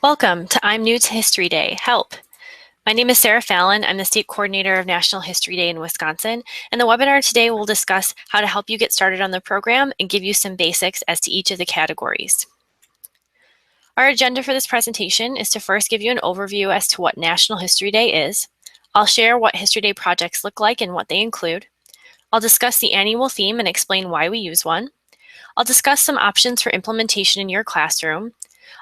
Welcome to I'm New to History Day, HELP. My name is Sarah Fallon. I'm the State Coordinator of National History Day in Wisconsin, and the webinar today will discuss how to help you get started on the program and give you some basics as to each of the categories. Our agenda for this presentation is to first give you an overview as to what National History Day is. I'll share what History Day projects look like and what they include. I'll discuss the annual theme and explain why we use one. I'll discuss some options for implementation in your classroom.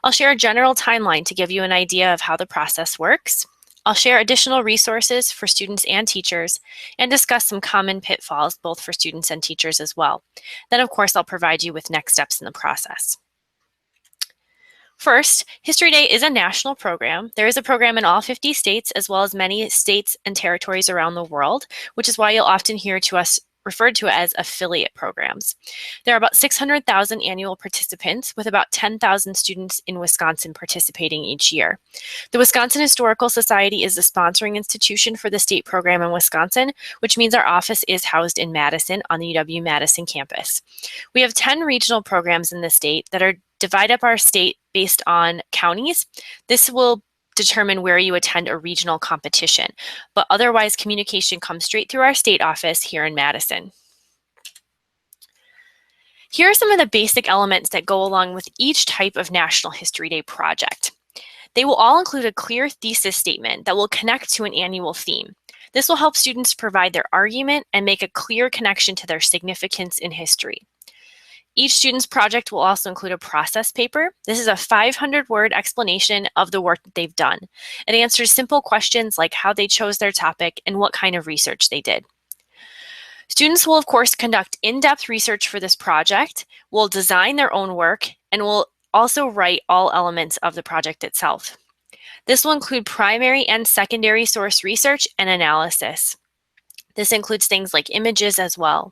I'll share a general timeline to give you an idea of how the process works. I'll share additional resources for students and teachers and discuss some common pitfalls, both for students and teachers as well. Then, of course, I'll provide you with next steps in the process. First, History Day is a national program. There is a program in all 50 states as well as many states and territories around the world, which is why you'll often hear us referred to as affiliate programs. There are about 600,000 annual participants with about 10,000 students in Wisconsin participating each year. The Wisconsin Historical Society is the sponsoring institution for the state program in Wisconsin, which means our office is housed in Madison on the UW-Madison campus. We have 10 regional programs in the state that are divide up our state based on counties. This will determine where you attend a regional competition, but otherwise communication comes straight through our state office here in Madison. Here are some of the basic elements that go along with each type of National History Day project. They will all include a clear thesis statement that will connect to an annual theme. This will help students provide their argument and make a clear connection to their significance in history. Each student's project will also include a process paper. This is a 500-word explanation of the work that they've done. It answers simple questions like how they chose their topic and what kind of research they did. Students will, of course, conduct in-depth research for this project, will design their own work, and will also write all elements of the project itself. This will include primary and secondary source research and analysis. This includes things like images as well.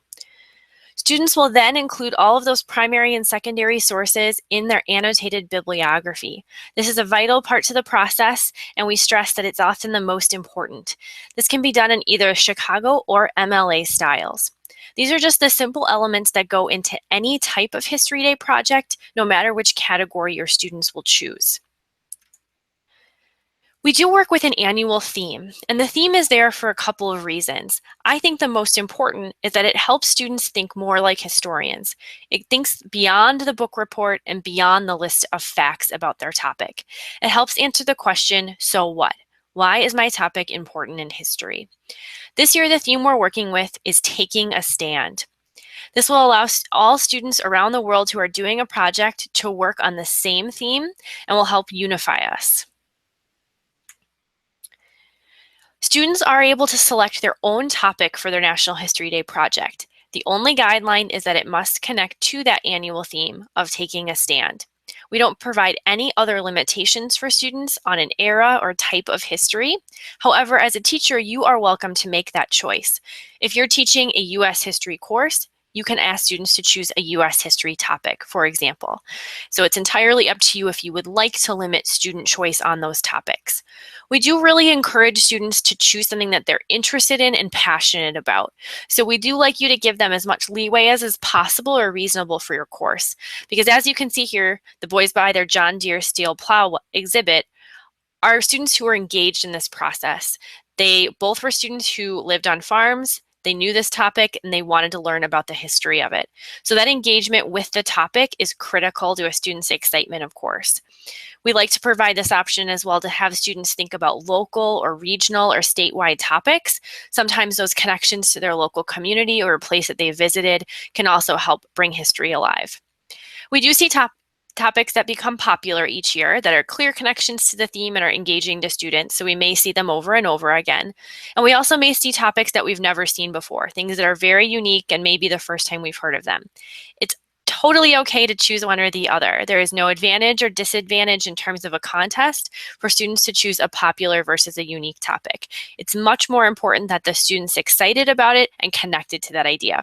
Students will then include all of those primary and secondary sources in their annotated bibliography. This is a vital part to the process, and we stress that it's often the most important. This can be done in either Chicago or MLA styles. These are just the simple elements that go into any type of History Day project, no matter which category your students will choose. We do work with an annual theme, and the theme is there for a couple of reasons. I think the most important is that it helps students think more like historians. It thinks beyond the book report and beyond the list of facts about their topic. It helps answer the question, so what? Why is my topic important in history? This year, the theme we're working with is taking a stand. This will allow all students around the world who are doing a project to work on the same theme and will help unify us. Students are able to select their own topic for their National History Day project. The only guideline is that it must connect to that annual theme of taking a stand. We don't provide any other limitations for students on an era or type of history. However, as a teacher, you are welcome to make that choice. If you're teaching a U.S. history course, you can ask students to choose a U.S. history topic, for example. So it's entirely up to you if you would like to limit student choice on those topics. We do really encourage students to choose something that they're interested in and passionate about. So we do like you to give them as much leeway as is possible or reasonable for your course. Because as you can see here, the boys buy their John Deere steel plow exhibit are students who are engaged in this process. They both were students who lived on farms. They knew this topic and they wanted to learn about the history of it. So that engagement with the topic is critical to a student's excitement, of course. We like to provide this option as well to have students think about local or regional or statewide topics. Sometimes those connections to their local community or a place that they visited can also help bring history alive. We do see topics that become popular each year that are clear connections to the theme and are engaging to students, so we may see them over and over again. And we also may see topics that we've never seen before, things that are very unique and maybe the first time we've heard of them. It's totally okay to choose one or the other. There is no advantage or disadvantage in terms of a contest for students to choose a popular versus a unique topic. It's much more important that the student's excited about it and connected to that idea.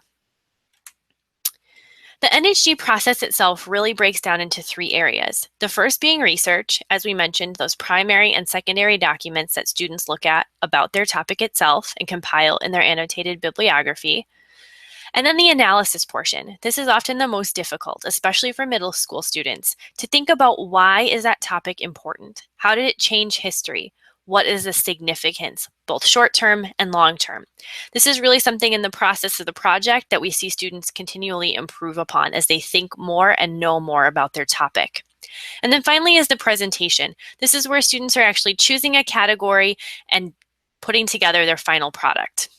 The NHD process itself really breaks down into 3 areas. The first being research, as we mentioned, those primary and secondary documents that students look at about their topic itself and compile in their annotated bibliography. And then the analysis portion. This is often the most difficult, especially for middle school students, to think about why is that topic important? How did it change history? What is the significance, both short-term and long-term? This is really something in the process of the project that we see students continually improve upon as they think more and know more about their topic. And then finally is the presentation. This is where students are actually choosing a category and putting together their final product.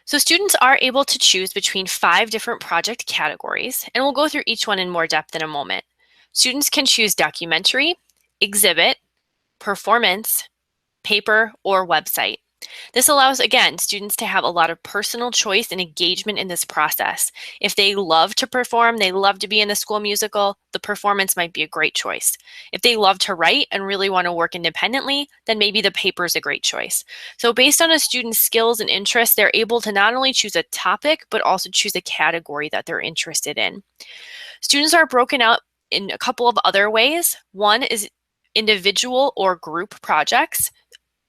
So students are able to choose between 5 different project categories, and we'll go through each one in more depth in a moment. Students can choose documentary, exhibit, performance, paper, or website. This allows, again, students to have a lot of personal choice and engagement in this process. If they love to perform, they love to be in the school musical, the performance might be a great choice. If they love to write and really want to work independently, then maybe the paper is a great choice. So based on a student's skills and interests, they're able to not only choose a topic, but also choose a category that they're interested in. Students are broken out in a couple of other ways. One is individual or group projects.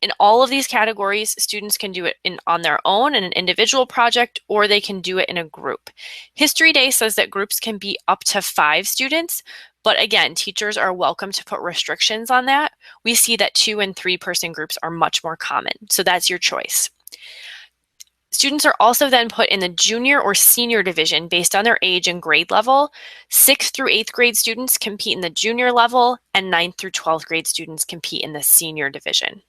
In all of these categories, students can do it on their own in an individual project, or they can do it in a group. History Day says that groups can be up to 5 students, but again, teachers are welcome to put restrictions on that. We see that 2- and 3-person groups are much more common, so that's your choice. Students are also then put in the junior or senior division based on their age and grade level. 6th through 8th grade students compete in the junior level, and 9th through 12th grade students compete in the senior division.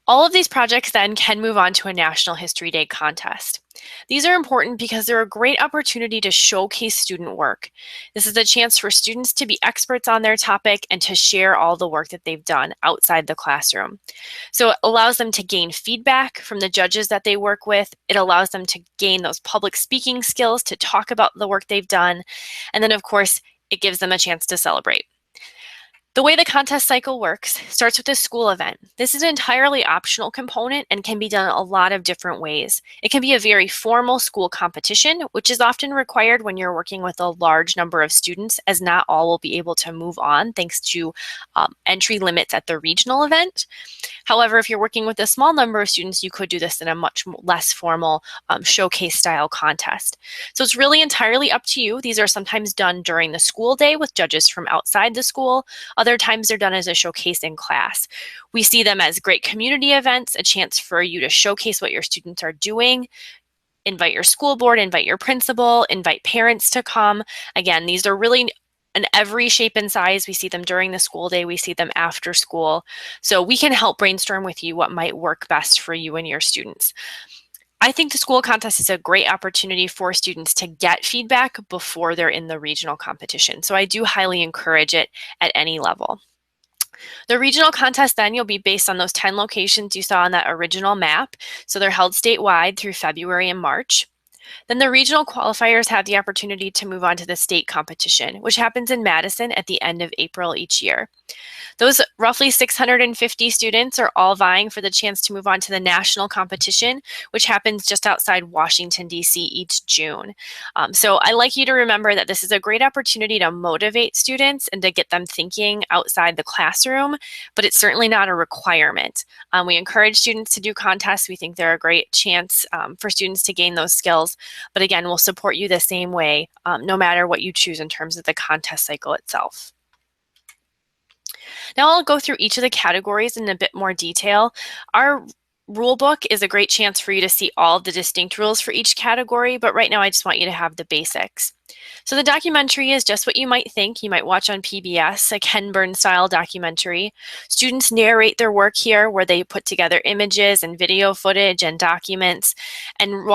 All of these projects then can move on to a National History Day contest. These are important because they're a great opportunity to showcase student work. This is a chance for students to be experts on their topic and to share all the work that they've done outside the classroom. So it allows them to gain feedback from the judges that they work with. It allows them to gain those public speaking skills to talk about the work they've done. And then, of course, it gives them a chance to celebrate. The way the contest cycle works starts with a school event. This is an entirely optional component and can be done a lot of different ways. It can be a very formal school competition, which is often required when you're working with a large number of students, as not all will be able to move on thanks to entry limits at the regional event. However, if you're working with a small number of students, you could do this in a much less formal showcase style contest. So it's really entirely up to you. These are sometimes done during the school day with judges from outside the school. Other times they're done as a showcase in class. We see them as great community events, a chance for you to showcase what your students are doing, invite your school board, invite your principal, invite parents to come. Again, these are really in every shape and size. We see them during the school day. We see them after school. So we can help brainstorm with you what might work best for you and your students. I think the school contest is a great opportunity for students to get feedback before they're in the regional competition. So I do highly encourage it at any level. The regional contest then you'll be based on those 10 locations you saw on that original map. So they're held statewide through February and March. Then the regional qualifiers have the opportunity to move on to the state competition, which happens in Madison at the end of April each year. Those roughly 650 students are all vying for the chance to move on to the national competition, which happens just outside Washington, D.C. each June. So I like you to remember that this is a great opportunity to motivate students and to get them thinking outside the classroom, but it's certainly not a requirement. We encourage students to do contests. We think they're a great chance for students to gain those skills. But again, we'll support you the same way, no matter what you choose in terms of the contest cycle itself. Now I'll go through each of the categories in a bit more detail. Our rule book is a great chance for you to see all of the distinct rules for each category, but right now I just want you to have the basics. So the documentary is just what you might think. You might watch on PBS, a Ken Burns style documentary. Students narrate their work here where they put together images and video footage and documents and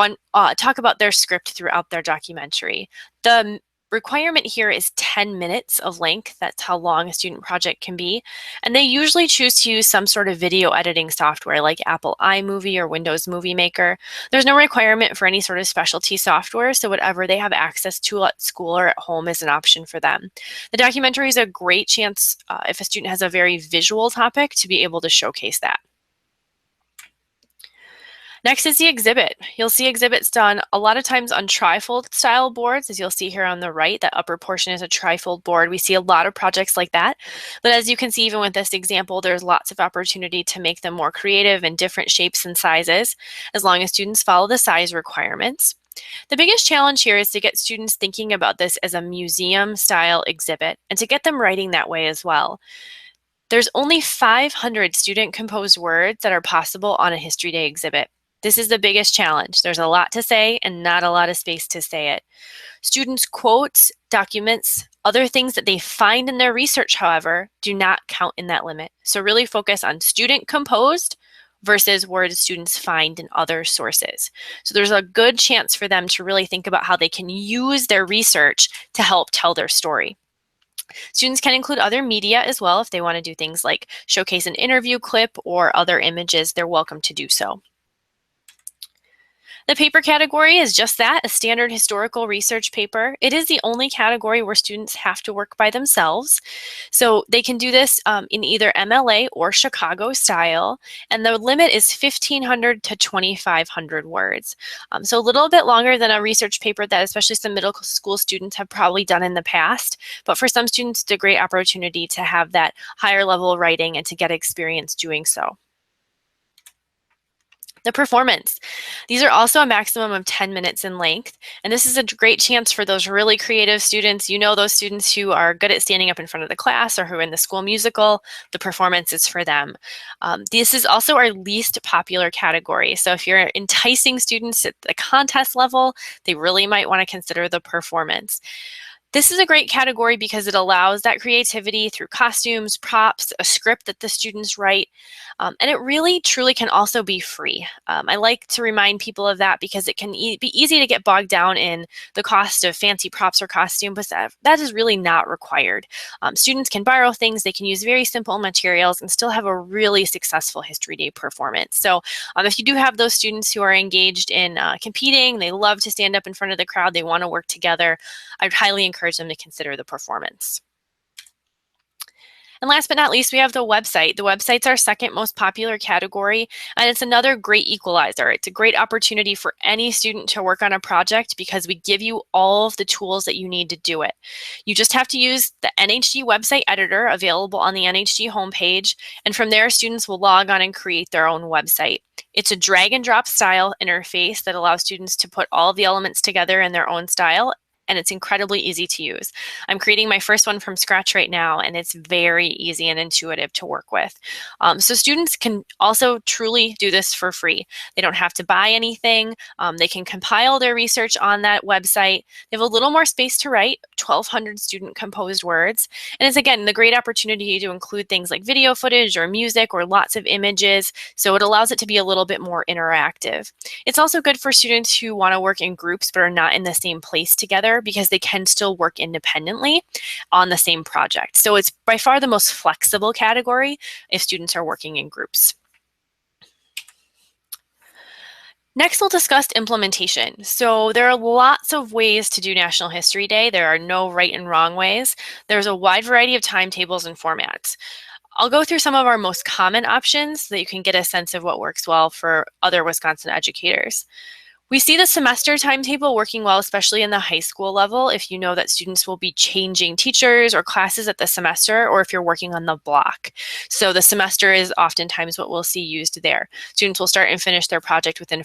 talk about their script throughout their documentary. The requirement here is 10 minutes of length. That's how long a student project can be. And they usually choose to use some sort of video editing software like Apple iMovie or Windows Movie Maker. There's no requirement for any sort of specialty software, so whatever they have access to at school or at home is an option for them. The documentary is a great chance if a student has a very visual topic to be able to showcase that. Next is the exhibit. You'll see exhibits done a lot of times on trifold style boards, as you'll see here on the right. That upper portion is a trifold board. We see a lot of projects like that. But as you can see, even with this example, there's lots of opportunity to make them more creative in different shapes and sizes, as long as students follow the size requirements. The biggest challenge here is to get students thinking about this as a museum style exhibit and to get them writing that way as well. There's only 500 student composed words that are possible on a History Day exhibit. This is the biggest challenge. There's a lot to say and not a lot of space to say it. Students' quotes, documents, other things that they find in their research, however, do not count in that limit. So really focus on student composed versus words students find in other sources. So there's a good chance for them to really think about how they can use their research to help tell their story. Students can include other media as well if they want to do things like showcase an interview clip or other images. They're welcome to do so. The paper category is just that, a standard historical research paper. It is the only category where students have to work by themselves. So they can do this in either MLA or Chicago style, and the limit is 1,500 to 2,500 words. So a little bit longer than a research paper that especially some middle school students have probably done in the past. But for some students, it's a great opportunity to have that higher level writing and to get experience doing so. The performance. These are also a maximum of 10 minutes in length, and this is a great chance for those really creative students. You know, those students who are good at standing up in front of the class or who are in the school musical, the performance is for them. This is also our least popular category. So if you're enticing students at the contest level, they really might want to consider the performance. This is a great category because it allows that creativity through costumes, props, a script that the students write, and it really truly can also be free. I like to remind people of that because it can be easy to get bogged down in the cost of fancy props or costume, but that is really not required. Students can borrow things, they can use very simple materials and still have a really successful History Day performance. So if you do have those students who are engaged in competing, they love to stand up in front of the crowd, they want to work together, I'd highly encourage them to consider the performance. And last but not least, we have the website. The website's our second most popular category, and it's another great equalizer. It's a great opportunity for any student to work on a project because we give you all of the tools that you need to do it. You just have to use the NHD website editor available on the NHD homepage, and from there, students will log on and create their own website. It's a drag and drop style interface that allows students to put all of the elements together in their own style, and it's incredibly easy to use. I'm creating my first one from scratch right now, and it's very easy and intuitive to work with. So students can also truly do this for free. They don't have to buy anything. They can compile their research on that website. They have a little more space to write, 1,200 student composed words. And it's, again, the great opportunity to include things like video footage or music or lots of images. So it allows it to be a little bit more interactive. It's also good for students who want to work in groups but are not in the same place together, because they can still work independently on the same project. So it's by far the most flexible category if students are working in groups. Next, we'll discuss implementation. So there are lots of ways to do National History Day. There are no right and wrong ways. There's a wide variety of timetables and formats. I'll go through some of our most common options so that you can get a sense of what works well for other Wisconsin educators. We see the semester timetable working well, especially in the high school level, if you know that students will be changing teachers or classes at the semester, or if you're working on the block. So the semester is oftentimes what we'll see used there. Students will start and finish their project within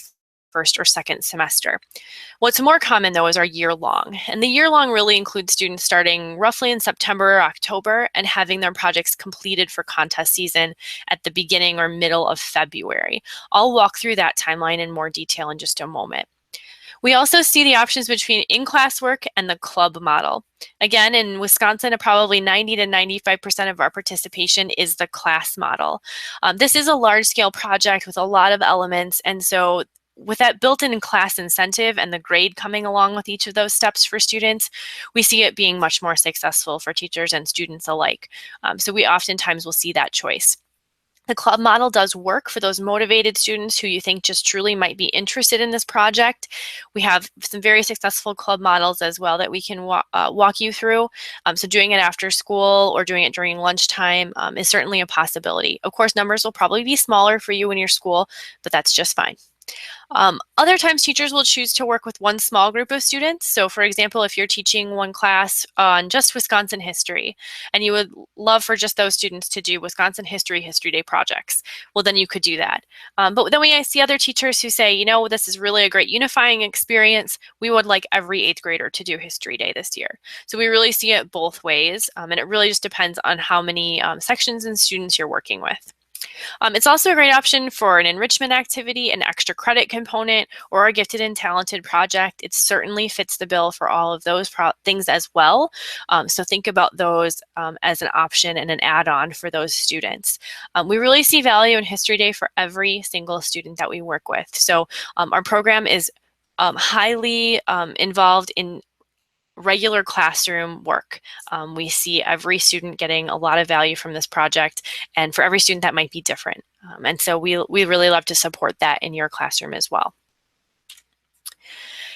first or second semester. What's more common, though, is our year-long. And the year-long really includes students starting roughly in September or October and having their projects completed for contest season at the beginning or middle of February. I'll walk through that timeline in more detail in just a moment. We also see the options between in-class work and the club model. Again, in Wisconsin, probably 90 to 95% of our participation is the class model. This is a large-scale project with a lot of elements, and so with that built-in class incentive and the grade coming along with each of those steps for students, we see it being much more successful for teachers and students alike. So we oftentimes will see that choice. The club model does work for those motivated students who you think just truly might be interested in this project. We have some very successful club models as well that we can walk you through. So doing it after school or doing it during lunchtime is certainly a possibility. Of course, numbers will probably be smaller for you in your school, but that's just fine. Other times teachers will choose to work with one small group of students. So for example, if you're teaching one class on just Wisconsin history and you would love for just those students to do Wisconsin History Day projects, well, then you could do that. But then we see other teachers who say, you know, this is really a great unifying experience. We would like every 8th grader to do History Day this year. So we really see it both ways. And it really just depends on how many sections and students you're working with. It's also a great option for an enrichment activity, an extra credit component, or a gifted and talented project. It certainly fits the bill for all of those things as well. So think about those as an option and an add-on for those students. We really see value in History Day for every single student that we work with. So our program is highly involved in regular classroom work. We see every student getting a lot of value from this project, and for every student that might be different. And so we really love to support that in your classroom as well.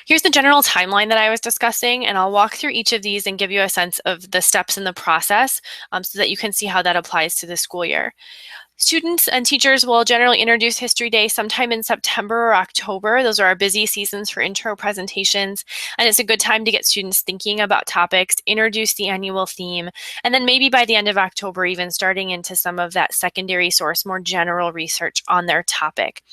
Here's the general timeline that I was discussing, and I'll walk through each of these and give you a sense of the steps in the process so that you can see how that applies to the school year. Students and teachers will generally introduce History Day sometime in September or October. Those are our busy seasons for intro presentations, and it's a good time to get students thinking about topics, introduce the annual theme, and then maybe by the end of October, even starting into some of that secondary source, more general research on their topic.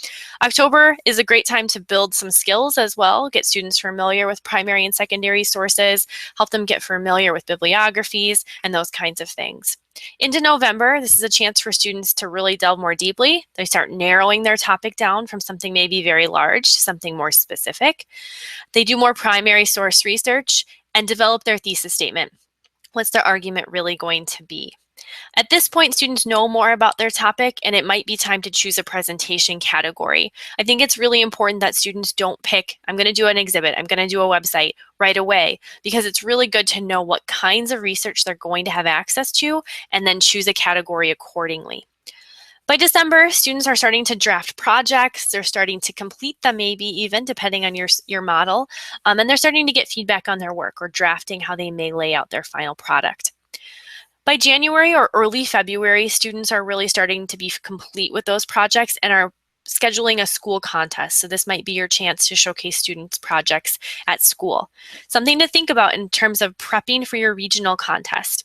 October is a great time to build some skills as well, get students familiar with primary and secondary sources, help them get familiar with bibliographies, and those kinds of things. Into November, this is a chance for students to really delve more deeply. They start narrowing their topic down from something maybe very large to something more specific. They do more primary source research and develop their thesis statement. What's their argument really going to be? At this point, students know more about their topic, and it might be time to choose a presentation category. I think it's really important that students don't pick, I'm going to do an exhibit, I'm going to do a website right away, because it's really good to know what kinds of research they're going to have access to and then choose a category accordingly. By December, students are starting to draft projects. They're starting to complete them, maybe even depending on your model, and they're starting to get feedback on their work or drafting how they may lay out their final product. By January or early February, students are really starting to be complete with those projects and are scheduling a school contest. So this might be your chance to showcase students' projects at school. Something to think about in terms of prepping for your regional contest.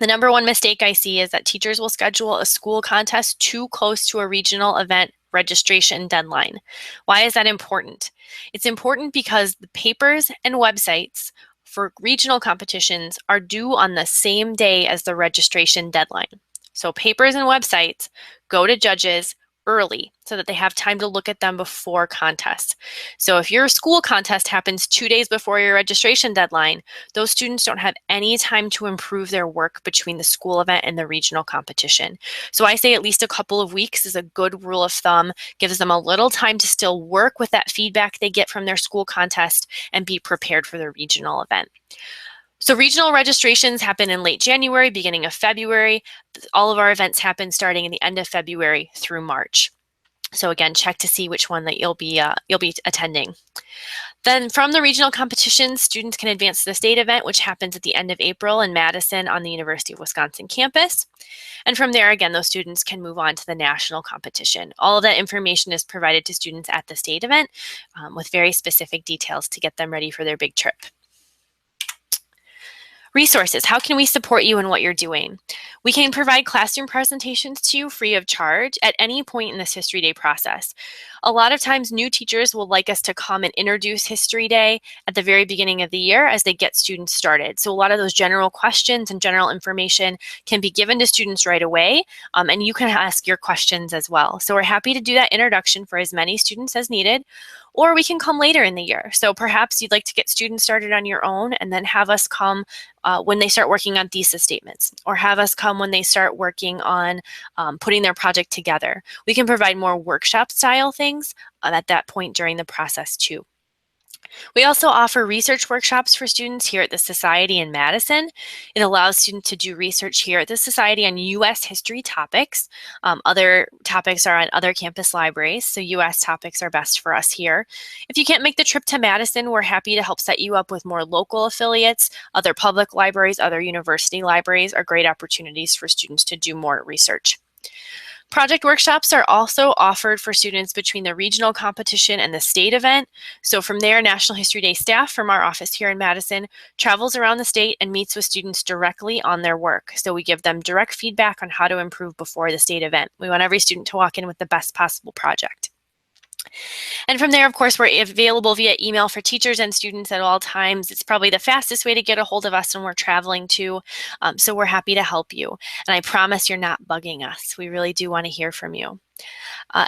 The number one mistake I see is that teachers will schedule a school contest too close to a regional event registration deadline. Why is that important? It's important because the papers and websites for regional competitions are due on the same day as the registration deadline. So papers and websites go to judges early so that they have time to look at them before contests. So if your school contest happens 2 days before your registration deadline, those students don't have any time to improve their work between the school event and the regional competition. So I say at least a couple of weeks is a good rule of thumb, gives them a little time to still work with that feedback they get from their school contest and be prepared for the regional event. So regional registrations happen in late January, beginning of February. All of our events happen starting in the end of February through March. So again, check to see which one that you'll be attending. Then from the regional competitions, students can advance to the state event, which happens at the end of April in Madison on the University of Wisconsin campus. And from there, again, those students can move on to the national competition. All of that information is provided to students at the state event with very specific details to get them ready for their big trip. Resources. How can we support you in what you're doing? We can provide classroom presentations to you free of charge at any point in this History Day process. A lot of times new teachers will like us to come and introduce History Day at the very beginning of the year as they get students started. So a lot of those general questions and general information can be given to students right away, and you can ask your questions as well. So we're happy to do that introduction for as many students as needed, or we can come later in the year. So perhaps you'd like to get students started on your own and then have us come when they start working on thesis statements, or have us come when they start working on putting their project together. We can provide more workshop style things at that point during the process too. We also offer research workshops for students here at the Society in Madison. It allows students to do research here at the Society on U.S. history topics. Other topics are on other campus libraries, so U.S. topics are best for us here. If you can't make the trip to Madison, we're happy to help set you up with more local affiliates. Other public libraries, other university libraries are great opportunities for students to do more research. Project workshops are also offered for students between the regional competition and the state event. So from there, National History Day staff from our office here in Madison travels around the state and meets with students directly on their work. So we give them direct feedback on how to improve before the state event. We want every student to walk in with the best possible project. And from there, of course, we're available via email for teachers and students at all times. It's probably the fastest way to get a hold of us when we're traveling too. So we're happy to help you. And I promise you're not bugging us. We really do want to hear from you.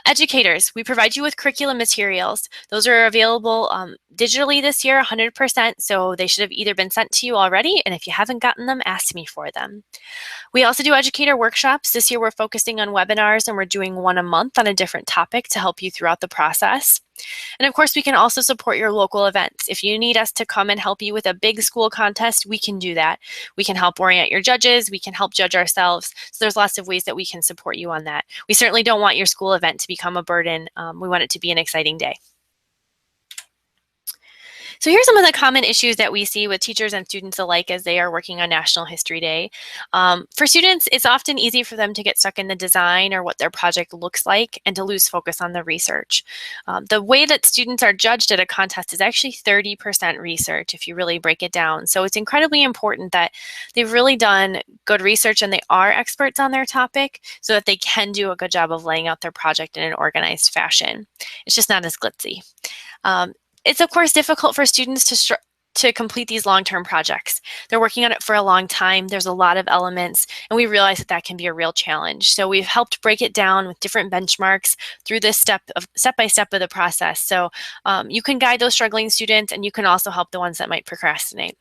Educators, we provide you with curriculum materials. Those are available digitally this year, 100%, so they should have either been sent to you already, and if you haven't gotten them, ask me for them. We also do educator workshops. This year we're focusing on webinars, and we're doing one a month on a different topic to help you throughout the process. And of course, we can also support your local events. If you need us to come and help you with a big school contest, we can do that. We can help orient your judges. We can help judge ourselves. So there's lots of ways that we can support you on that. We certainly don't want your school event to become a burden. We want it to be an exciting day. So here's some of the common issues that we see with teachers and students alike as they are working on National History Day. For students, it's often easy for them to get stuck in the design or what their project looks like and to lose focus on the research. The way that students are judged at a contest is actually 30% research if you really break it down. So it's incredibly important that they've really done good research and they are experts on their topic so that they can do a good job of laying out their project in an organized fashion. It's just not as glitzy. It's of course difficult for students to complete these long-term projects. They're working on it for a long time. There's a lot of elements, and we realize that that can be a real challenge. So we've helped break it down with different benchmarks through this step-by-step of the process. So you can guide those struggling students, and you can also help the ones that might procrastinate.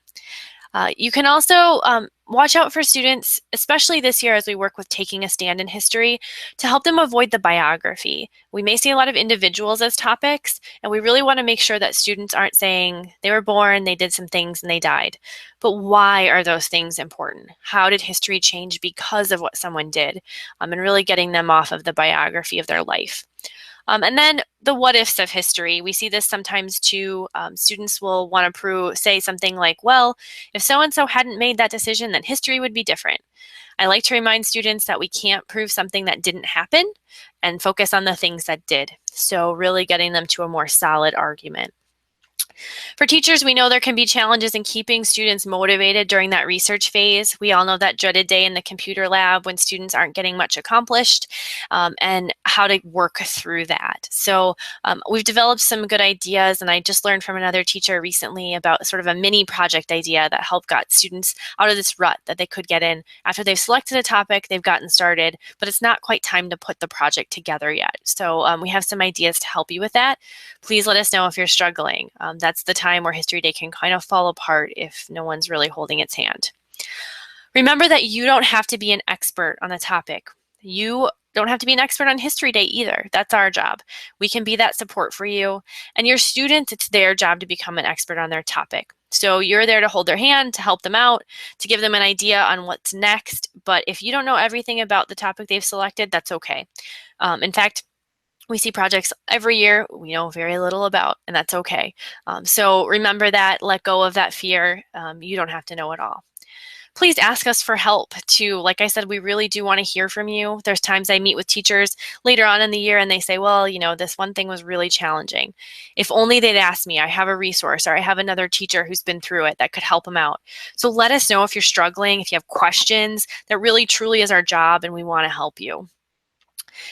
You can also watch out for students, especially this year as we work with taking a stand in history, to help them avoid the biography. We may see a lot of individuals as topics, and we really want to make sure that students aren't saying they were born, they did some things, and they died. But why are those things important? How did history change because of what someone did? And really getting them off of the biography of their life. And then the what ifs of history. We see this sometimes too. Students will want to say something like, well, if so-and-so hadn't made that decision, then history would be different. I like to remind students that we can't prove something that didn't happen and focus on the things that did. So really getting them to a more solid argument. For teachers, we know there can be challenges in keeping students motivated during that research phase. We all know that dreaded day in the computer lab when students aren't getting much accomplished, and how to work through that. So we've developed some good ideas, and I just learned from another teacher recently about sort of a mini project idea that helped got students out of this rut that they could get in. After they've selected a topic, they've gotten started, but it's not quite time to put the project together yet. So we have some ideas to help you with that. Please let us know if you're struggling. That's the time where History Day can kind of fall apart if no one's really holding its hand. Remember that you don't have to be an expert on a topic. You don't have to be an expert on History Day either. That's our job. We can be that support for you. And your students, it's their job to become an expert on their topic. So you're there to hold their hand, to help them out, to give them an idea on what's next. But if you don't know everything about the topic they've selected, that's okay. In fact, we see projects every year we know very little about, and that's okay. So remember that, let go of that fear. You don't have to know it all. Please ask us for help too. Like I said, we really do want to hear from you. There's times I meet with teachers later on in the year and they say, well, you know, this one thing was really challenging. If only they'd asked me, I have a resource or I have another teacher who's been through it that could help them out. So let us know if you're struggling, if you have questions. That really truly is our job and we want to help you.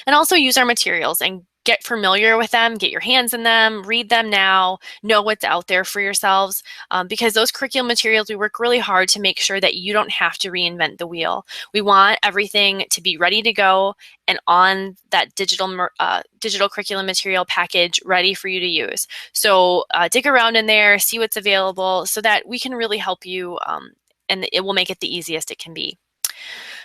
And also use our materials and get familiar with them, get your hands in them, read them now, know what's out there for yourselves, because those curriculum materials, we work really hard to make sure that you don't have to reinvent the wheel. We want everything to be ready to go and on that digital curriculum material package ready for you to use. So dig around in there, see what's available so that we can really help you and it will make it the easiest it can be.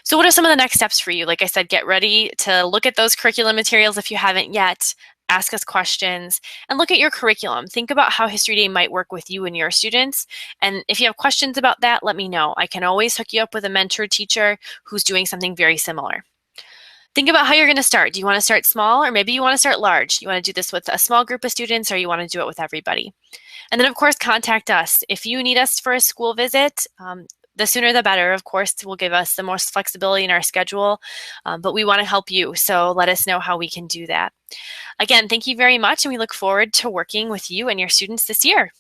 So what are some of the next steps for you? Like I said, get ready to look at those curriculum materials if you haven't yet. Ask us questions and look at your curriculum. Think about how History Day might work with you and your students. And if you have questions about that, let me know. I can always hook you up with a mentor teacher who's doing something very similar. Think about how you're going to start. Do you want to start small or maybe you want to start large? You want to do this with a small group of students or you want to do it with everybody? And then of course, contact us. If you need us for a school visit, The sooner the better, of course, will give us the most flexibility in our schedule, but we want to help you, so let us know how we can do that. Again, thank you very much, and we look forward to working with you and your students this year.